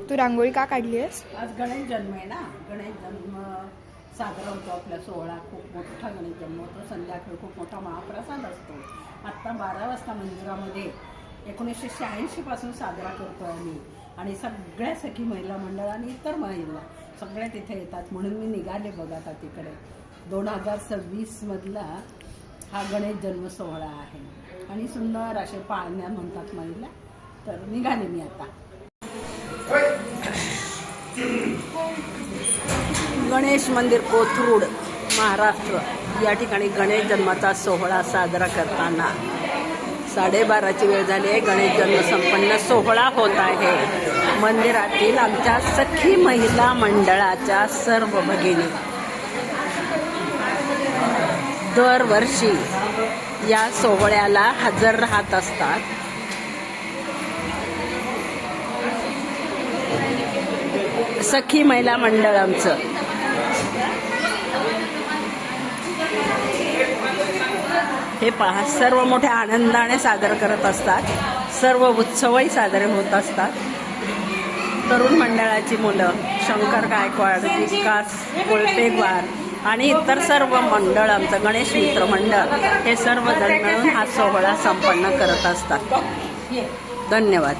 तू रांगोळी का काढली आहेस? आज गणेश जन्म आहे ना. गणेश जन्म साजरा होतो आपला सोहळा. खूप मोठा गणेश जन्म होतो. संध्याकाळी खूप मोठा महाप्रसाद असतो. आत्ता 12 वाजता मंदिरामध्ये 1986 पासून साजरा करतो आम्ही. आणि सगळ्या सखी महिला मंडळ आणि इतर महिला सगळ्या तिथे येतात. म्हणून मी निघाले बघा आता तिकडे. 2026 मधला हा गणेश जन्म सोहळा आहे. आणि सुंदर असे पाळण्या म्हणतात महिला. तर निघाले मी आता. गणेश मंदिर कोथरूड महाराष्ट्र या ठिकाणी गणेश जन्माचा सोहळा साजरा करताना 12:30ची वेळ झाली आहे. गणेश जन्म संपन्न सोहळा होत आहे. मंदिरातील आमच्या सखी महिला मंडळाच्या सर्व भगिनी दरवर्षी या सोहळ्याला हजर राहत असतात. सखी महिला मंडळ आमचं हे पहा सर्व मोठ्या आनंदाने साजरे करत असतात. सर्व उत्सवही साजरे होत असतात. तरुण मंडळाची मुलं, शंकर गायकवाड, विकास कोळपेगवार आणि इतर सर्व मंडळ, आमचं गणेश मित्र मंडळ हे सर्वजण मिळून हा सोहळा संपन्न करत असतात. धन्यवाद.